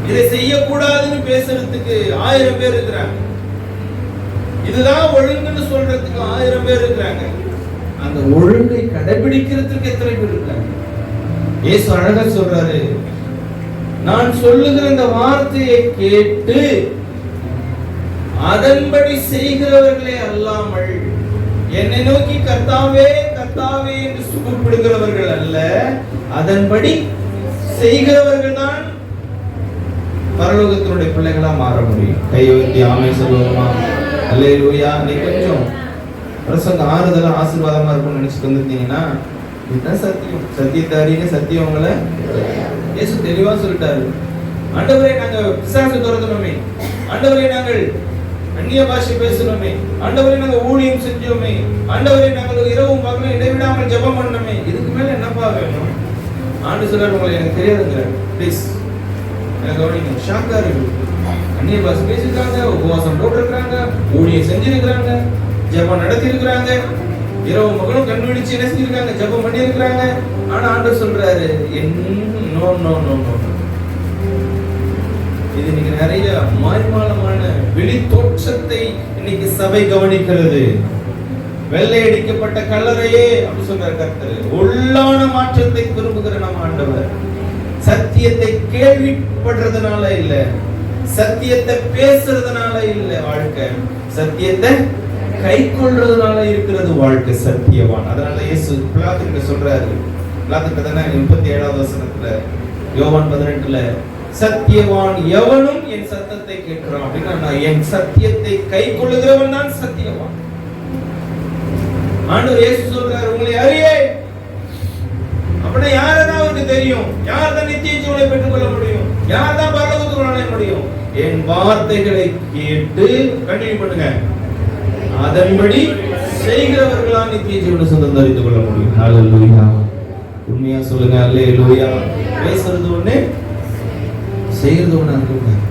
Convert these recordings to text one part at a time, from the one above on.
இதை செய்யக்கூடாதுன்னு பேசுறதுக்கு 1000 பேர் இருக்கிறாங்க. இதுதான் ஒழுங்குன்னு சொல்றதுக்கு 1000 பேர் இருக்கிறாங்க. அந்த ஒழுங்கை கடைபிடிக்கிறதுக்கு எத்தனை பேர் இருக்காங்க? இயேசு அழகா சொல்றாரு, நான் சொல்லுகிற இந்த வார்த்தையை கேட்டு அதன்படி செய்கிறவர்களே அல்லாமல் என்னை நோக்கி கர்த்தாவே கர்த்தாவே என்று கூப்பிடுகிறவர்கள் அல்ல, அதன்படி செய்கிறவர்கள் தான் பரலோகத்தினுடைய பிள்ளைகளா மாற முடியும். கையெழுத்தி ஆமென் சொல்லுவோமா? அல்லேலூயா. நீ கொஞ்சம் பிரசங்க ஆறுதலா ஆசீர்வாதமா இருக்கும்னு நினைச்சிட்டு வந்துட்டீங்கன்னா இதுதான் சத்தியம். சத்தியத்தை அறிங்க, சத்தியம் உங்களை. இயேசு தெளிவா சொல்லிட்டாரு, ஆண்டவரே நாங்க பிசாசை துரத்தணுமே, ஆண்டவரே நாங்கள் அந்நிய பாஷை பேசணுமே, ஆண்டவரே நாங்க ஊழியம் செஞ்சோமே, ஆண்டவரே நாங்கள் இரவும் பகலும் இடைவிடாமல் ஜெபம் பண்ணணுமே, இதுக்கு மேல என்னப்பா வேணும்? ஆண்டு சொல்றாரு, உங்களை எனக்கு தெரியாதுங்க, ப்ளீஸ் எனக்கு கவனிங்க. ஷாக்கா இருக்கு. அந்நிய பாஷை பேசிருக்காங்க, உபவாசம் போட்டிருக்காங்க, ஊழியம் செஞ்சிருக்கிறாங்க, ஜெபம் நடத்தி இருக்கிறாங்க, இரவு மகளும் கண் விழிச்சு என்ன செஞ்சிருக்காங்க, ஜெபம் பண்ணி இருக்கிறாங்க. ஆனா ஆண்டவர் சொல்றாரு, நோ நோ நோ நோ. இது இன்னைக்கு நிறைய மாய்மாலமான வெளி தோற்றத்தை இன்னைக்கு சபை கவனிக்கிறது. வெள்ளை அடிக்கப்பட்ட கல்லறையே அப்படி சொல்றாரு கர்த்தர். உள்ளான மாற்றத்தை விரும்புகிற நம்ம ஆண்டவர். சத்தியத்தை கேள்விப்படுறதுனால இல்ல, சத்தியத்தை பேசுறதுனால இல்ல வாழ்க்கை, சத்தியத்தை கை கொள்றதுனால இருக்கிறது வாழ்க்கை. சத்தியவான். அதனால இயேசு பிலாத்துக்கிட்ட சொல்றாரு, பிலாத்துக்கிட்ட தானே 37வது வசனத்துல, யோவான் 18ல, சத்தியவான் எவனும் என் சத்தத்தை கேட்கிறான் அப்படின்னா என் சத்தியத்தை கை கொள்ளுகிறவன் தான் சத்தியவான். ஆண்டவர் இயேசு சொல்றாரு, உங்களை அறியே. அப்படின்னா யாரதான் அவருக்கு தெரியும்? யார்தான் நித்திய ஜீவனை பெற்றுக் கொள்ள முடியும்? யார்தான் பரலோகத்துக்கு நுழைய முடியும்? என் வார்த்தைகளை கேட்டு கண்டினியூ பண்ணுங்க, அதன்படி செய்கிறவர்களா நித்திய ஜீவனை சுதந்தரித்து கொள்ள முடியும். ஹல்லேலூயா. உண்மையா சொல்லுங்க, ஹல்லேலூயா. பேசுறது ஒண்ணு, செய்யறது ஒண்ணா இருக்கக்கூடாது.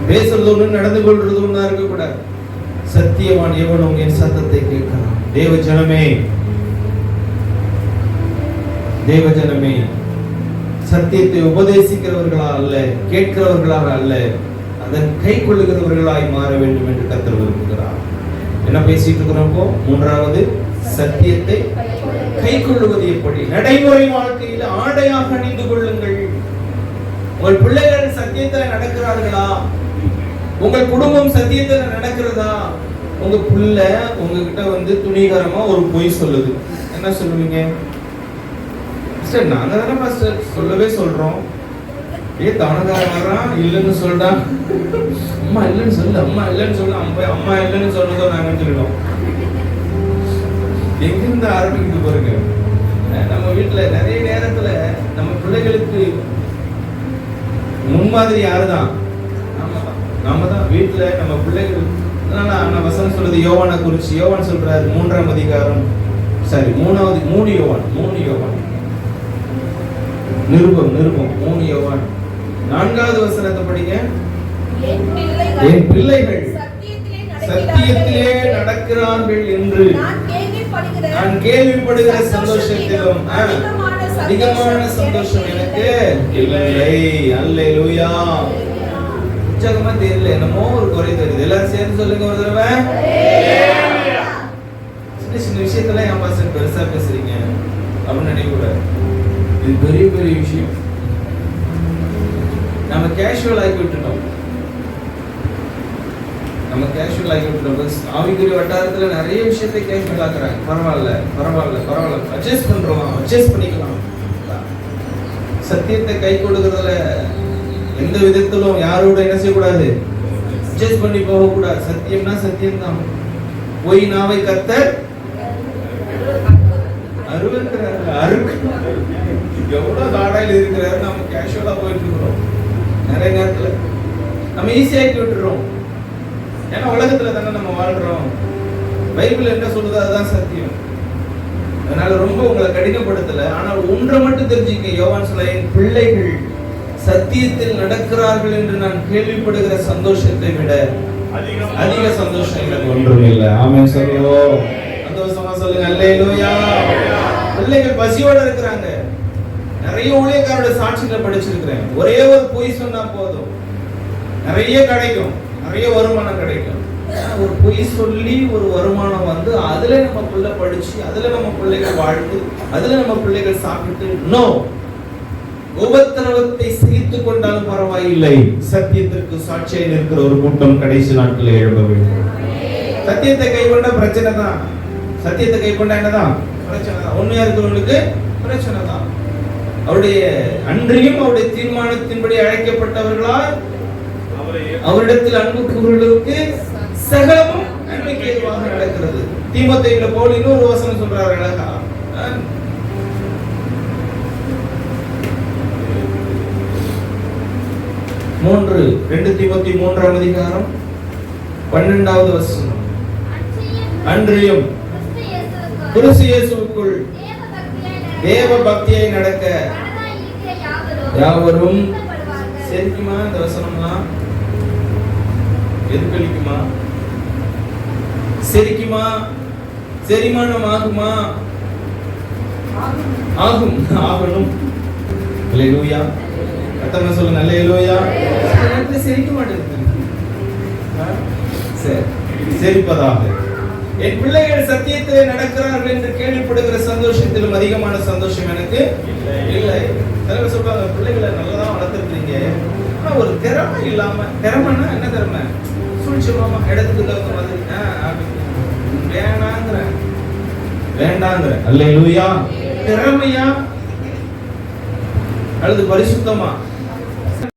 பேசுறது ஒண்ணு, நடந்து கொள்றது ஒண்ணா இருக்கக்கூடாது. சத்தியவான் எவனும் என் சத்தத்தை கேட்கிறான். தேவ ஜனமே, தேவ ஜனமே, சத்தியத்தை உபதேசிக்கிறவர்களா அல்ல, கேட்கிறவர்களாக அல்ல, அதன் கை கொள்ளுகிறவர்களாய் மாற வேண்டும் என்று கர்த்தர் விரும்புகிறார். என்ன பேசிட்டு இருக்கிறோம்? மூன்றாவது, சத்தியத்தை கை கொள்ளுவது எப்படி? நடைமுறை வாழ்க்கையில் ஆடையாக அணிந்து கொள்ளுங்கள். உங்கள் பிள்ளைகள் சத்தியத்தில் நடக்கிறார்களா? உங்கள் குடும்பம் சத்தியத்தில் நடக்கிறதா? உங்க பிள்ளை உங்ககிட்ட வந்து துணிகரமா ஒரு பொய் சொல்லுது, என்ன சொல்லுவீங்க? நாங்க தானே மாஸ்டர் சொல்லவே சொல்றோம். தவணக்காரன் வர்றான், இல்லைன்னு சொல்றான், அம்மா இல்லைன்னு சொல்லு, அம்மா இல்லைன்னு சொல்லு, அம்மா இல்லைன்னு சொல்றதோ நாங்கன்னு சொல்லிடுவோம். எங்கிருந்து ஆரம்பிக்குது பாருங்க. நம்ம வீட்டுல நிறைய நேரத்துல நம்ம பிள்ளைகளுக்கு முன்மாதிரி யாருதான்? நாம தான். வீட்டுல நம்ம பிள்ளைகள். நான் வசனம் சொல்றது யோவானை குறிச்சு. யோவான் சொல்றாரு 3ஆம் அதிகாரம், சாரி 3 யோவான் நிருபம் 3 யோவான் 4வது வசனத்தை படிங்க. என் பிள்ளைகள் சத்தியத்திலே நடக்கிறார்கள் என்று நான் கேள்விப்படுகிற சந்தோஷத்திலும் அதிகமான சந்தோஷம் எனக்கு இல்லை. அல்லேலூயா. உற்சாகமா தெரியல, என்னமோ ஒரு குறை தெரியுது. எல்லாரும் சேர்ந்து சொல்லுங்க ஒரு தடவை. சின்ன சின்ன விஷயத்துல என் பாஸ்டர் பெருசா பேசுறீங்க அப்படின்னு நினைக்கூடாது. இது பெரிய பெரிய விஷயம். நம்ம கேஷுவல் ஆகி விட்டுட்டோம். ஆவிக்குரிய வட்டாரத்துல நிறைய விஷயத்தை கேஷுவல் ஆக்குறாங்க. பரவாயில்ல அட்ஜஸ்ட் பண்ணிக்கலாம். சத்தியத்தை கை கொடுக்கறதுல எந்த விதத்திலும் யாரோட என்ன செய்யக்கூடாது, அட்ஜஸ்ட் பண்ணி போக கூடாது. சத்தியம்னா சத்தியம் தான். பொய் நாவை கர்த்தர் எவ்வளவு காடாயில் இருக்கிறாரு. நம்ம கேஷுவலா போயிட்டு இருக்கிறோம். நிறைய நேரத்துல நம்ம ஈஸியாக்கி விட்டுறோம். ஏன்னா உலகத்துல தானே நம்ம வாழ்றோம். பைபிள் என்ன சொல்லுதோ அதுதான் சத்தியம். அதனால ரொம்ப உங்களை கடினப்படுத்தல. ஆனால் ஒன்றை மட்டும் தெரிஞ்சுக்க, யோவான் சொல்ல, என் பிள்ளைகள் சத்தியத்தில் நடக்கிறார்கள் என்று நான் கேள்விப்படுகிற சந்தோஷத்தை விட அதிக சந்தோஷம் எனக்கு ஒன்றும் இல்லை. ஆமென் சொல்லுவோம். சந்தோஷமா சொல்லுங்க. அல்லேலூயா. பிள்ளைகள் பசியோட இருக்கிறாங்க. நிறைய ஊழியக்காரோட சாட்சிகளை படிச்சிருக்கிறேன். ஒரே ஒரு பொய் சொன்னா போதும், நிறைய கிடைக்கும், நிறைய வருமானம் கிடைக்கும். ஒரு பொய் சொல்லி ஒரு வருமானம் வந்து அதுல நம்ம பிள்ளை படிச்சு, அதுல நம்ம பிள்ளைகள் வாழ்ந்து, அதுல நம்ம பிள்ளைகள் சாப்பிட்டு, நோ, உபத்திரவத்தை சகித்துக் கொண்டாலும் பரவாயில்லை, சத்தியத்திற்கு சாட்சியாக இருக்கிற ஒரு கூட்டம் கடைசி நாட்களில் எழும்ப வேண்டும். சத்தியத்தை கைக்கொண்ட பிரச்சனை தான், சத்தியத்தை கைக்கொண்ட என்னதான் பிரச்சனை தான், உண்மையா இருக்கிறவங்களுக்கு பிரச்சனை தான். அவருடைய அன்றியும் அவருடைய தீர்மானத்தின்படி அழைக்கப்பட்டவர்களால் அவரிடத்தில் அன்பு கூறுவதற்கு சகலமும் நன்மைக்கு ஏதுவாக நடக்கிறது. தீமோத்தேயுல போல் இன்னொரு வசனம் சொல்றாரு அழகா, 2 தீமோத்தேயு 3ஆம் அதிகாரம் 12வது வசனம். அன்றியும் கிறிஸ்து இயேசுவுக்குள் தேவ பக்தியாய் நடக்க யாவரும் செரிக்குமா? இந்த வசனம்லாம் எதிர்கலிக்குமா? செரிக்குமா? செரிமானம் ஆகுமா? ஆகும், ஆகணும். அல்லேலூயா. அத்தனை சொல்லுங்க அல்லேலூயா. செரிக்க மாட்டேங்குது. சரி, செரிப்பதாக. என் பிள்ளைகள் சத்தியத்திலே நடக்கிறார்கள் என்று கேள்விப்படுகிற சந்தோஷத்திலும் அதிகமான சந்தோஷம் எனக்கு இல்லை. சிலர் சொல்றாங்க, பிள்ளைகளை நல்லதான் வளர்த்துருக்கீங்க, ஆனா ஒரு திறமை இல்லாம. திறமைன்னா என்ன திறமை? சூழ்ச்சியமா இடத்துக்கு தகுந்த மாதிரி வேண்டாங்கிற. அல்லேலூயா. திறமையா அல்லது பரிசுத்தமா?